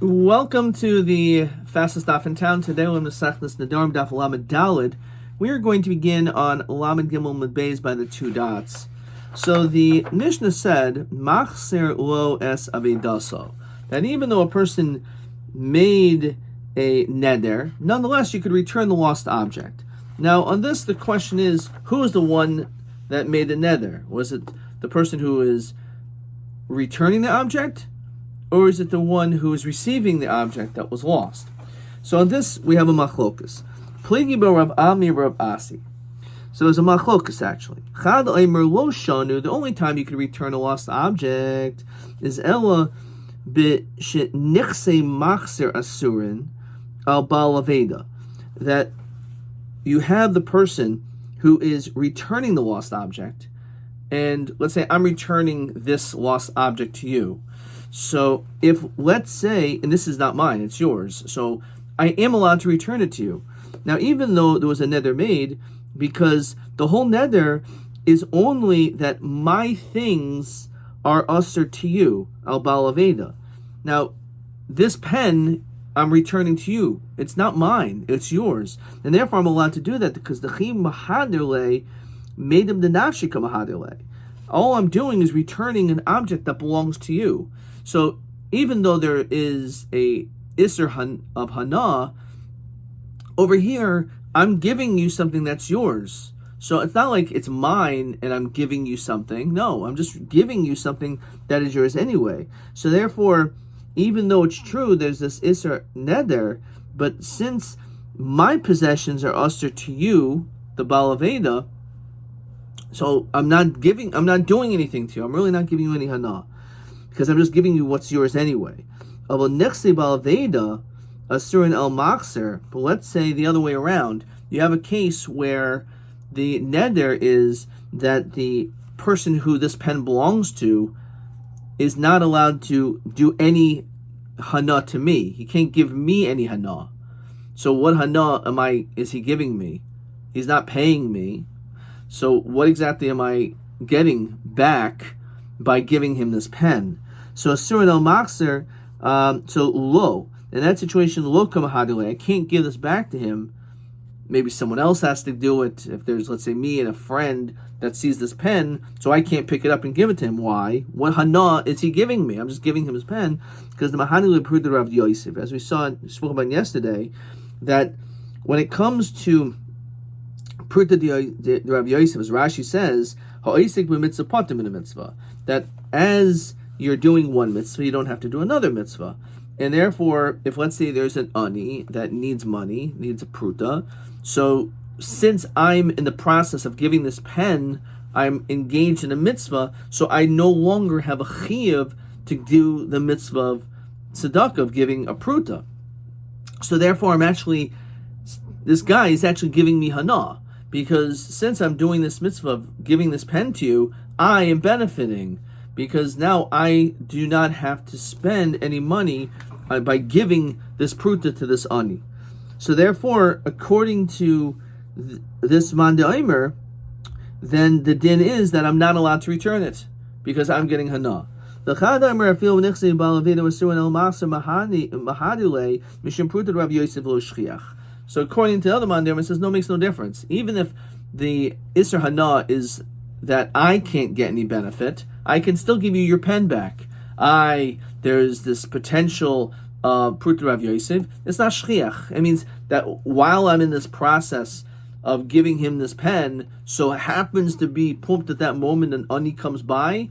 Welcome to the fastest daf in town. Today we're in Masechtas Nedarim daf Lamed Daled. We are going to begin on Lamed Gimel Mud Beis by the two dots. So the Mishnah said, Machser lo es avidaso, that even though a person made a neder, nonetheless you could return the lost object. Now on this the question is, who is the one that made the neder? Was it the person who is returning the object? Or is it the one who is receiving the object that was lost? So on this, we have a machlokas. Pligi bar Rav Ami Rav Asi. So there's a machlokas actually. Chad Eimer lo shanu, the only time you can return a lost object is ella b'shenichse machzer asurin al bal aveda. That you have the person who is returning the lost object, and let's say I'm returning this lost object to you. So if, let's say, and this is not mine, it's yours, so I am allowed to return it to you. Now, even though there was a neder made, because the whole neder is only that my things are usher to you, al bal aveda. Now, this pen I'm returning to you. It's not mine, it's yours. And therefore I'm allowed to do that because the chim mahaderle made him the nafshika mahaderle. All I'm doing is returning an object that belongs to you. So even though there is a Isser of Hana, over here, I'm giving you something that's yours. So it's not like it's mine and I'm giving you something. No, I'm just giving you something that is yours anyway. So therefore, even though it's true, there's this Isser Neder, but since my possessions are usher to you, the Baal Aveda, so I'm not doing anything to you. I'm really not giving you any Hana, because I'm just giving you what's yours anyway. But let's say the other way around. You have a case where the neder is that the person who this pen belongs to is not allowed to do any hana to me. He can't give me any hana. So what hana is he giving me? He's not paying me. So what exactly am I getting back by giving him this pen? So Asurin al Machzer, so lo. In that situation, lo kamahadule, I can't give this back to him. Maybe someone else has to do it. If there's, let's say, me and a friend that sees this pen, so I can't pick it up and give it to him. Why? What hana is he giving me? I'm just giving him his pen because the mahadule proved the Rav Yosef, as we spoke about yesterday, that when it comes to Pruta the Rav Yosef, as Rashi says, ha'isik b'mitzvah patim in a mitzvah, that as you're doing one mitzvah, you don't have to do another mitzvah. And therefore, if let's say there's an ani that needs money, needs a pruta, so since I'm in the process of giving this pen, I'm engaged in a mitzvah, so I no longer have a chiyuv to do the mitzvah of tzedakah, of giving a pruta. So therefore, this guy is actually giving me hana, because since I'm doing this mitzvah of giving this pen to you, I am benefiting, because now I do not have to spend any money by giving this pruta to this ani. So therefore, according to this man de'omer, then the din is that I'm not allowed to return it, because I'm getting hana. So according to the other man de'omer, it says, no, makes no difference. Even if the Isser hana is that I can't get any benefit, I can still give you your pen back. There's this potential Pruta Rav Yosef. It's not shchiach. It means that while I'm in this process of giving him this pen, so it happens to be pumped at that moment and ani comes by.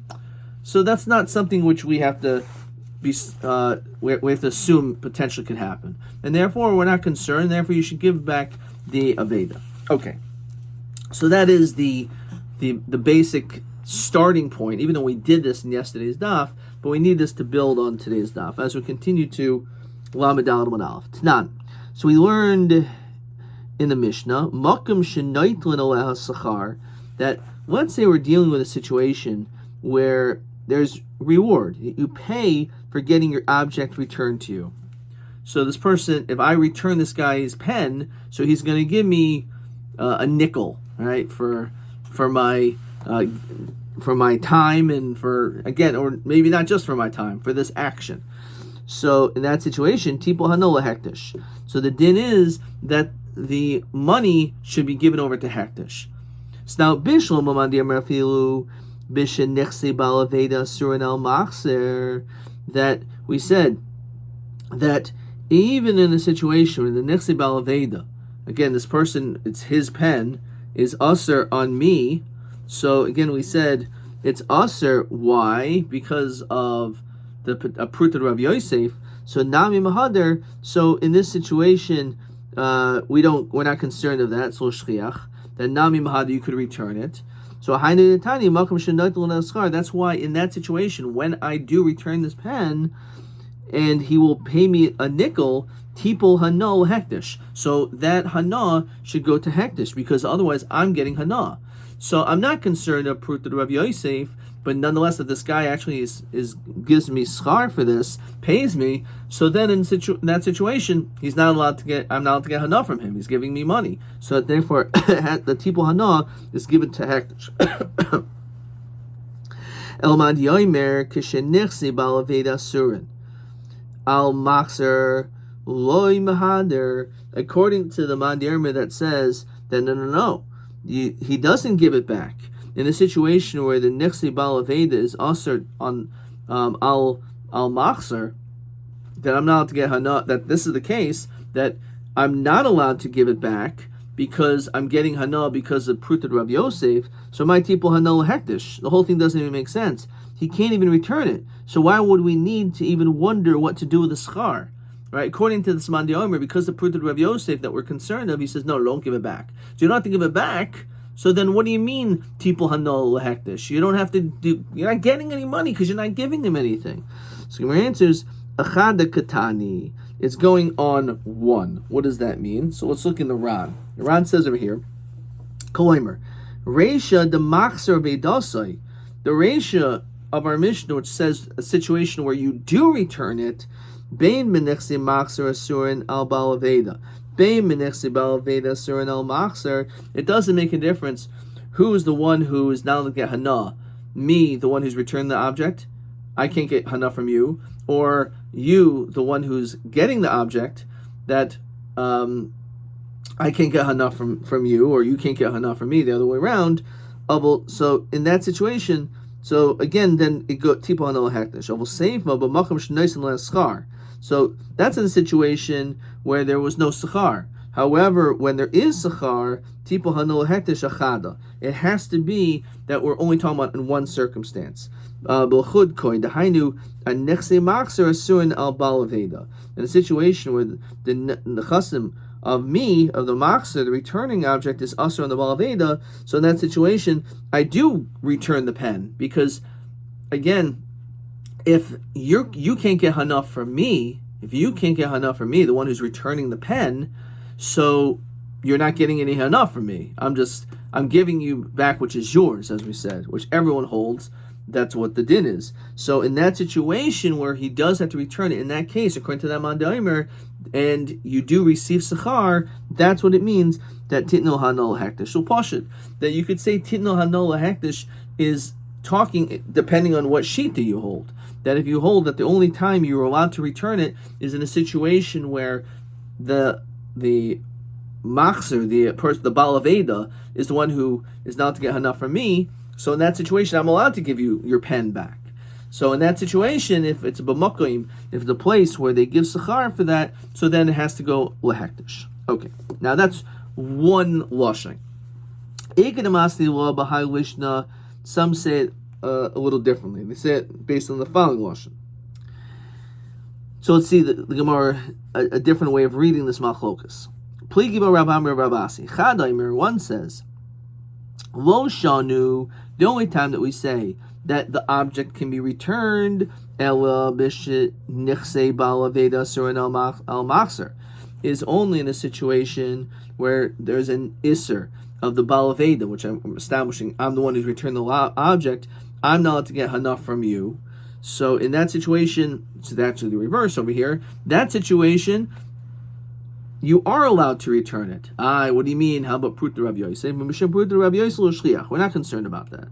So that's not something which we have to we have to assume potentially could happen. And therefore we're not concerned, therefore you should give back the Aveda. Okay. So that is the basic starting point, even though we did this in yesterday's daf, but we need this to build on today's daf as we continue to Lamed Daled Amud Aleph. Tanan. So we learned in the Mishnah, Makam Shenaitlin Aleha Sachar, that let's say we're dealing with a situation where there's reward. You pay for getting your object returned to you. So this person, if I return this guy's pen, so he's going to give me a nickel, right, for my time and for, again, or maybe not just for my time, for this action. So in that situation, Tipo Hanola Hektish. So the din is that the money should be given over to Hektish. So now, Bishlam Amandir Merafilu, Bishan Nixi Balaveda Surinal Machser, that we said that even in a situation where the Nixi Balaveda, again, this person, it's his pen, is usher on me. So again, we said it's usher. Why? Because of the Pruta Rav Yosef. So Nami Mahader. So in this situation, we're not concerned of that. So Shchiach, that Nami Mahader, you could return it. So that's why in that situation, when I do return this pen, and he will pay me a nickel, Tipul Hana Hektish. So that Hana should go to Hektish, because otherwise I'm getting Hana. So I'm not concerned of Pruta Rav Yosef, but nonetheless, if this guy actually is gives me schar for this, pays me, so then in that situation, I'm not allowed to get Hana from him. He's giving me money. So therefore, the Tipul Hana is given to Hektish. Elmad Yomer Kishenixi Balaveda Surin. Al Makser Loy Mahader, according to the Mandirma that says that no, he doesn't give it back. In a situation where the Nixi Balaveda is ushered on Al Makser, that I'm not allowed to get Hana, that this is the case, that I'm not allowed to give it back because I'm getting Hana because of Pruta Rav Yosef, so my Tipul Hana Hektish. The whole thing doesn't even make sense. He can't even return it. So why would we need to even wonder what to do with the schar? Right? According to the Siman Omer, because the Pruta Rav Yosef that we're concerned of, he says, no, don't give it back. So you don't have to give it back. So then what do you mean, Tipul Hana Hektish? You don't have to do, you're not getting any money because you're not giving him anything. So your answer is, Achada Katani. It's going on one. What does that mean? So let's look in the Ran. The Ran says over here, Koloimer, Reisha de Machser Beidasai. The Reisha of our Mishnah, which says a situation where you do return it, Bein Menechsi Machser Asurin al Balaveda. Bein Menechsi Balaveda Asurin al Machser. It doesn't make a difference who is the one who is now to get Hana. Me, the one who's returned the object, I can't get Hana from you, or you, the one who's getting the object, that I can't get Hana from you, or you can't get Hana from me, the other way around. So in that situation, so again, then it go Tipul Hana Hektish. So that's in a situation where there was no sechar. However, when there is sechar, Tipul Hana Hektish Achada. It has to be that we're only talking about in one circumstance. In a situation where the nechasim of me, of the machzer, the returning object, is asur on the balaveda, so in that situation, I do return the pen, because, again, if you can't get hana from me, the one who's returning the pen, so you're not getting any hana from me. I'm giving you back which is yours, as we said, which everyone holds. That's what the din is. So in that situation where he does have to return it, in that case, according to that Mandaimer, and you do receive sechar, that's what it means that titnul hanol hektish. So pashut, that you could say titnul hanol hektish is talking, depending on what shita you hold. That if you hold that the only time you're allowed to return it is in a situation where the machzer, the balaveda, is the one who is not to get hana from me. So in that situation, I'm allowed to give you your pen back. So in that situation, if it's a b'makoim, if it's a place where they give sechar for that, so then it has to go lehektish. Okay, now that's one lashon. Some say it a little differently. They say it based on the following lashon. So let's see the Gemara, a different way of reading this machlokas. One says, Lo shanu, the only time that we say that the object can be returned, ela b'shit nichse balaveda surin al machzer, is only in a situation where there's an isser of the balaveda, which I'm establishing. I'm the one who's returned the object. I'm not allowed to get hana from you. So in that situation, it's actually the reverse over here. That situation, you are allowed to return it. What do you mean? How about Pruta Rav Yosef? We're not concerned about that.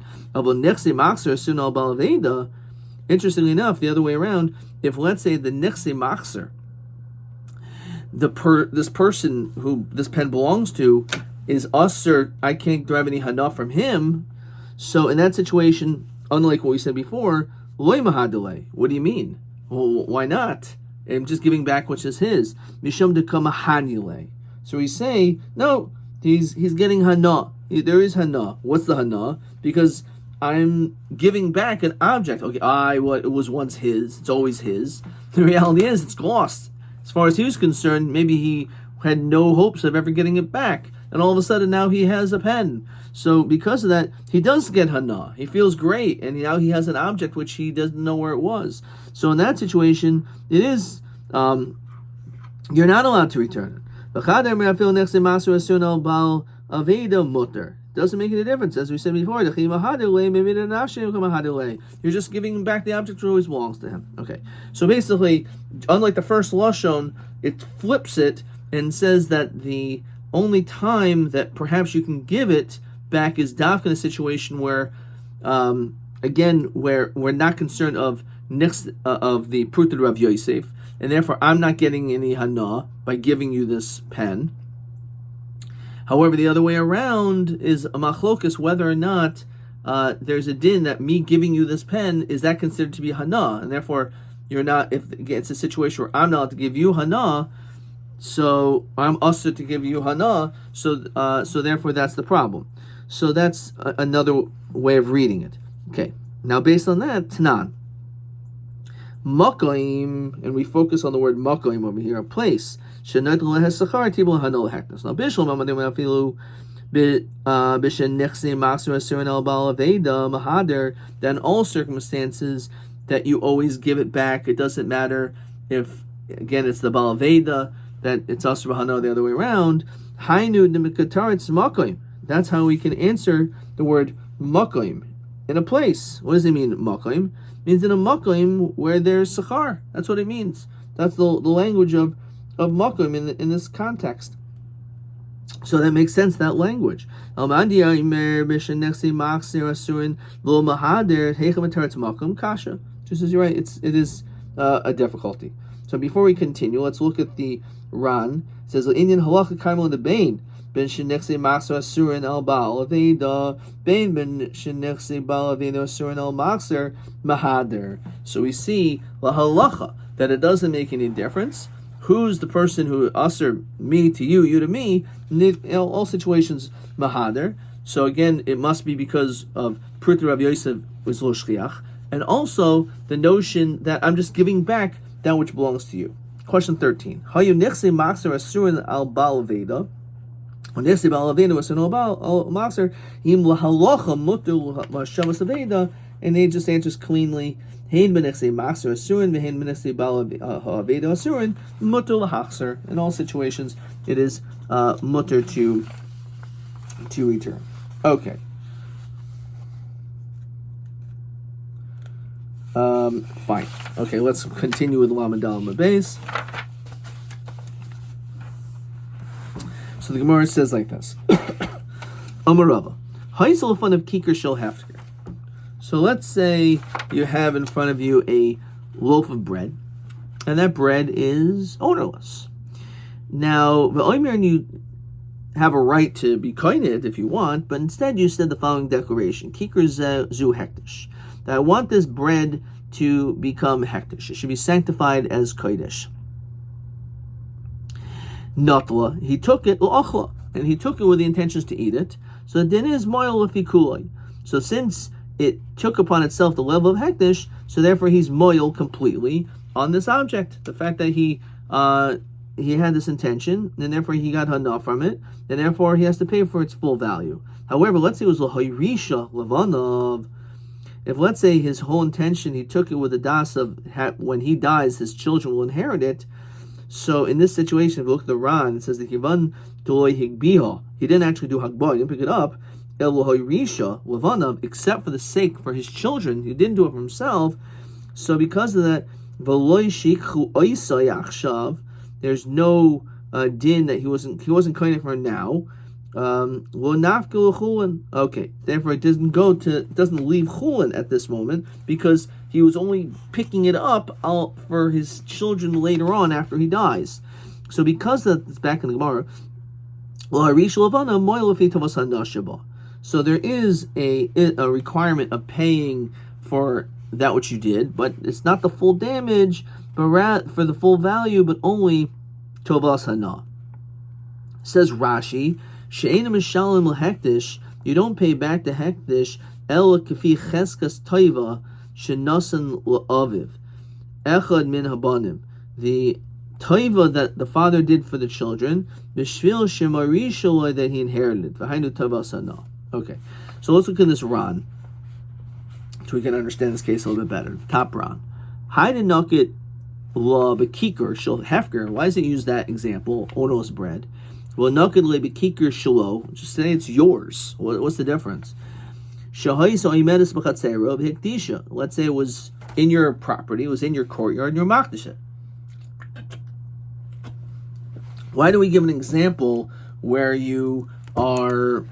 interestingly enough, the other way around, if let's say the Nechse Machzer, this person who this pen belongs to, is usher, I can't grab any hana from him. So in that situation, unlike what we said before, loy mahadele. What do you mean? Well, why not? I'm just giving back which is his. Mishum dekama hanile. So we say, no, he's getting hana. There is hana. What's the hana? Because I'm giving back an object. Okay, it was once his. It's always his. The reality is, it's lost. As far as he was concerned, maybe he had no hopes of ever getting it back. And all of a sudden now he has a pen. So because of that, he does get hana. He feels great. And now he has an object which he doesn't know where it was. So in that situation, it is, you're not allowed to return it. Doesn't make any difference. As we said before, you're just giving back the object which always belongs to him. Okay. So basically, unlike the first lashon, it flips it and says that the only time that perhaps you can give it back is dafka in a situation where, again, where we're not concerned of the pruta Rav Yosef, and therefore I'm not getting any hana by giving you this pen. However, the other way around is a machlokus whether or not there's a din that me giving you this pen, is that considered to be hana, and therefore you're not. If it's a situation where I'm not allowed to give you hana, so I'm usher to give you hana, so therefore that's the problem. So that's another way of reading it. Okay, now based on that, Tanan. Makoim, and we focus on the word makoim over here, a place. Now, then all circumstances that you always give it back. It doesn't matter if, again, it's the balaveda, that it's asur hana the other way around. That's how we can answer the word makoim. In a place. What does it mean, makoim? It means in a makoim where there's sachar. That's what it means. That's the language of makoim in this context. So that makes sense, that language. Kasha. Just as you're right, it is a difficulty. So before we continue, let's look at the Ran. It says, Indian halacha kaimel the bain. Ben shenechse machzer asurin al baal aveda. Ben shenechse baal aveda asurin al machzer mahader. So we see la halacha that it doesn't make any difference who's the person who usher, me to you, you to me. In all situations mahader. So again, it must be because of Pruta Rav Yosef was lo shliach, and also the notion that I'm just giving back that which belongs to you. Question 13. Hayu nechse machzer asurin al baal aveda. And they just answers cleanly. In all situations, it is mutter to return. Okay. Fine. Okay, let's continue with Lamed Aleph Beis. So the Gemara says like this. Amarava. Haisel fun of kikar shel hefker. So let's say you have in front of you a loaf of bread, and that bread is ownerless. Now, you have a right to be koined if you want, but instead you said the following declaration: Kikar zu hektish. That I want this bread to become hektish. It should be sanctified as kodesh. Natla, he took it l'achla, and he took it with the intentions to eat it. So then is moil lefikulai. So since it took upon itself the level of hektish, so therefore he's moil completely on this object. The fact that he had this intention, and therefore he got hana from it, and therefore he has to pay for its full value. However, let's say it was l'hoyrisha levanav. If let's say his whole intention, he took it with the das of when he dies, his children will inherit it. So in this situation, if you look at the Ran, it says that Kivan Doloi Higbiha, he didn't actually do Hagbah, he didn't pick it up, Elohoirisha, Levanav, except for the sake for his children, he didn't do it for himself. So because of that, Veloi Shikhu Oisai Achshav, there's no din that he wasn't kind of for now. Okay, therefore it doesn't leave chulin at this moment because he was only picking it up for his children later on after he dies. So because it's back in the Gemara, so there is a requirement of paying for that which you did, but it's not the full damage, but for the full value, but only tovas hana. Says Rashi, she'ena mishalim l'hektish, you don't pay back the hektish el kafi cheskas toiva shenasan l'aviv echad min habanim, the toiva that the father did for the children, b'shvil shemari shaloi that he inherited v'hainu tovas hana. Okay, so let's look at this Ran, so we can understand this case a little bit better. Top Ran, hainu nakit la b'kikar shel hefker. Why does it use that example? Onos bread. Well, naked le b'kikar shelo. Just say it's yours. What's the difference? Let's say it was in your property, it was in your courtyard, and you're makdish it. Why do we give an example where you take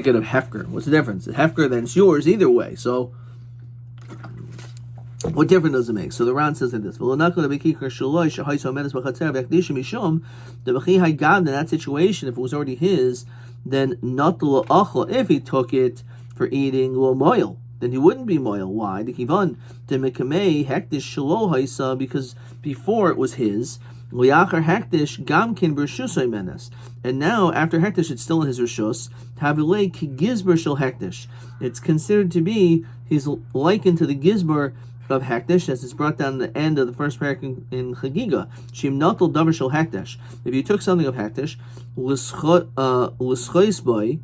it of hefker? What's the difference? The hefker, then it's yours either way. So what difference does it make? So the Ran says like this: in that situation, if it was already his, then if he took it for eating moil, then he wouldn't be moil. Why? Because before it was his. And now after hektish, it's still in his rishus. It's considered to be, he's likened to the gizber of hektish, as it's brought down at the end of the first paragraph in Chagiga. Shim natal davar shel hektish. If you took something of hektish, l'schois boy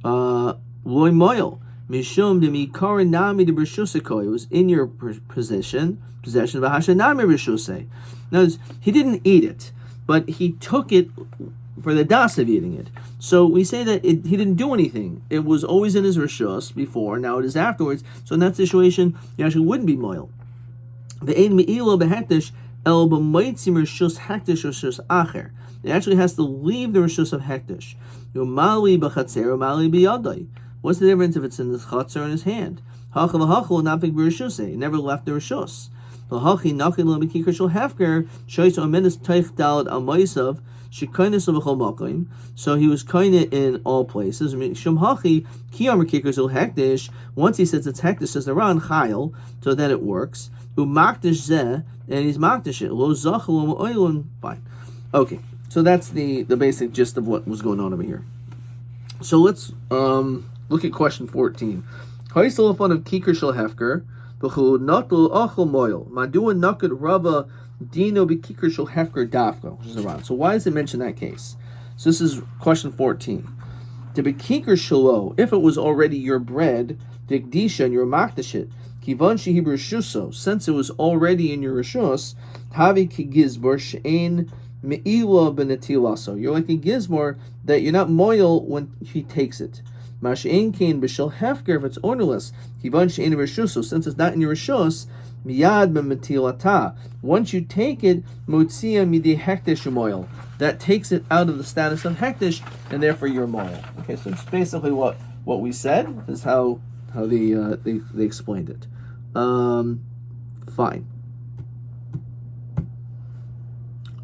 loy moil mishum demikara nami de b'rishusikoy. It was in your possession v'hashanami b'rishusay. Now, he didn't eat it, but he took it for the das of eating it. So we say that he didn't do anything. It was always in his rishus before, now it is afterwards. So in that situation, he actually wouldn't be moil. The ein me'ilo behektish el b'moitzim rishus hektish rishus acher. It actually has to leave the rishus of hektish. Yomali b'chatzer, yomali b'yadai. What's the difference if it's in his chatzer or in his hand? Hacha v'hacha not big b'rishusay. It never left the rishus. So he knocked in the so he was kinda in all places. Once he says it's hektish, says the Ran chayil, so then it works. And he's makdish it. Fine. Okay, so that's the basic gist of what was going on over here. So let's look at question 14. Of kikar shel hefker. Which is the Ran. So why does it mention that case? So this is question 14. To be kikar shelo, if it was already your bread, dikdisha, and your makdashit, kivan shehi b'rishuso, since it was already in your rishus, havi ki gizbor she'ein me'ila b'netilaso. You're like a gizbor that you're not moil when he takes it. Mash'ein kain b'shel hefker, if it's ownerless, kivan she'ein b'rishuso, since it's not in your rishus, miyad b'metilata. Once you take it, motzia midi hektish moil. That takes it out of the status of hektish, and therefore you're moil. Okay, so it's basically what we said is how they explained it. Fine.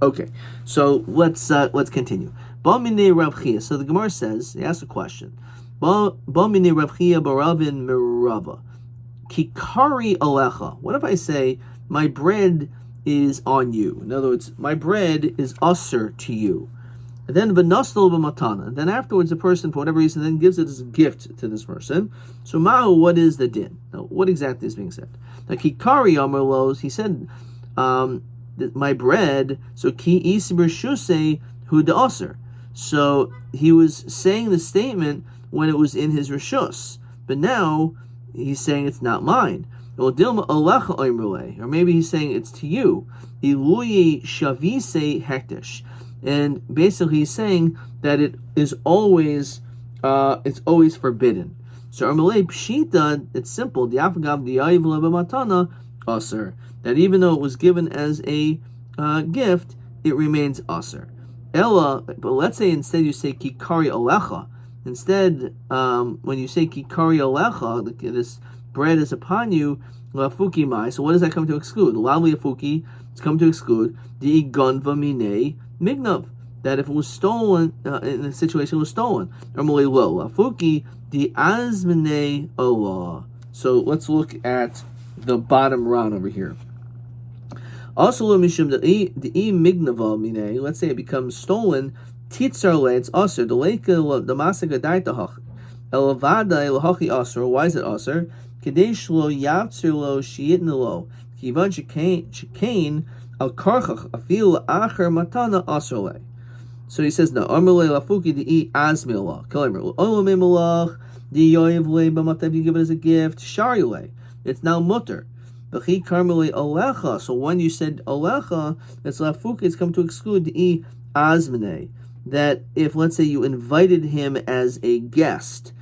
Okay, so let's continue. Ba'minei Rav Chia. So the Gemara says, he asks a question. Ba'minei Rav Chia baravin merava. Kikari alecha. What if I say my bread is on you? In other words, my bread is usher to you. And then v'nastal b'matana. And then afterwards, the person, for whatever reason, then gives it as a gift to this person. So ma'u, what is the din? Now, what exactly is being said? Now, kikari amar los. He said, my bread. So ki isibur shusei hu da'aser. So he was saying the statement when it was in his rishus, but now he's saying it's not mine. Or maybe he's saying it's to you. And basically he's saying that it is always forbidden. So Amalei Pshita, it's simple. That even though it was given as a gift, it remains aser. Ella, but let's say instead you say kikari alecha. Instead, when you say kikari alecha, this bread is upon you, lafuki mai. So what does that come to exclude? Lavli afuki, it's come to exclude the gonva mine mignav. That if it was stolen, in a situation it was stolen. Normally lo lafuki the azmine Allah. So let's look at the bottom round over here. Also, lo mishum the mignava mine. Let's say it becomes stolen. Titzar le, it's aser. The leika the masaka daitahach. Elavada elahachi aser. Why is it aser? Kadesh lo yatzir lo shiyitn lo. Kivan shekain al karchach afil acher matana aser le. So he says no. Amrle lafuki the azmila. Kalemer olame malach the yoyev le b'matav. You give it as a gift. Shari le. It's now mutter. So when you said alecha, it's lafuki, it's come to exclude the azmene. That if, let's say, you invited him as a guest,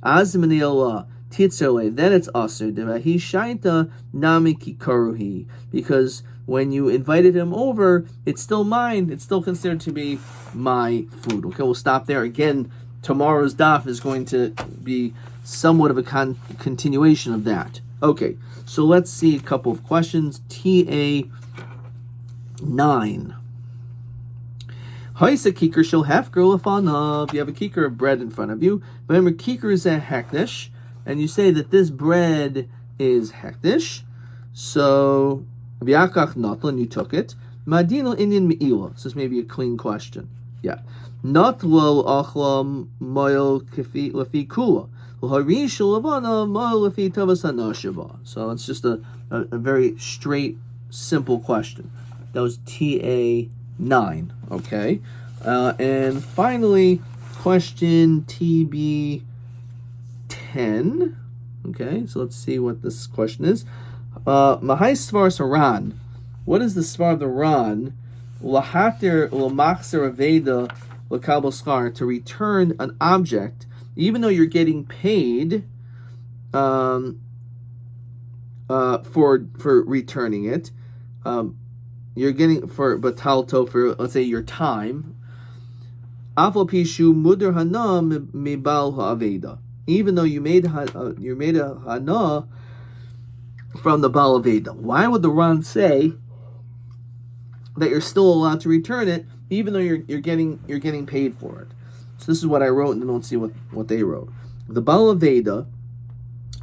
azmene Allah, titzerle, then it's aser. Devahi shaita nami kikaruhi. Because when you invited him over, it's still mine. It's still considered to be my food. Okay, we'll stop there. Again, tomorrow's daf is going to be somewhat of a continuation of that. Okay, so let's see a couple of questions. TA 9. Haisa kikar shel hefker lefanav. You have a kikar of bread in front of you. Remember, kikar is a hektish, and you say that this bread is hektish. So, v'yakach natlan, you took it. Madino Indian me'ila. So this may be a clean question. Yeah. Not lo achla moil lefi kula. So it's just a very straight, simple question. That was TA 9. Okay. And finally, question TB 10. Okay, so let's see what this question is. Mahai Svar Saran. What is the Svar of the Ran? Lahatir Lamachser Aveda Lakabel Skar, to return an object even though you're getting paid for returning it. You're getting for batalto for, let's say, your time. Afal pishu muder hana mibal ha'aveda. Even though you made a hana from the bal aveda. Why would the Ran say that you're still allowed to return it, even though you're getting paid for it? So this is what I wrote, and then let's see what they wrote. The bal aveda.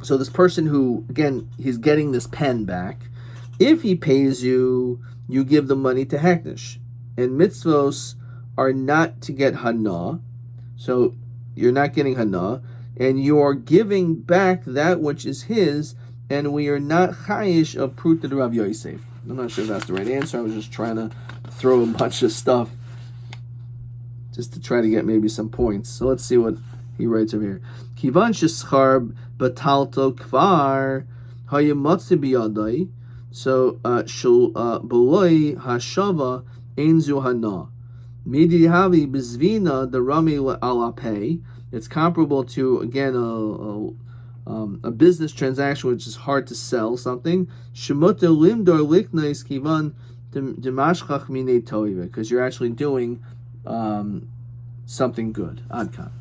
So this person who, again, he's getting this pen back. If he pays you, you give the money to hektish. And mitzvos are not to get hana. So you're not getting hana. And you are giving back that which is his. And we are not chayish of pruta de Rav Yosef. I'm not sure if that's the right answer. I was just trying to throw a bunch of stuff just to try to get maybe some points. So let's see what he writes over here. Kivan sheschar batalto kvar hayamotzi biyadai. So shul beloi hashava enzu hana. Midi havi bezvina the rami alape. It's comparable to, again, a business transaction which is hard to sell something. Shemota limdor liknais kivan demashchach mine toive, because you're actually doing something good. Adkan.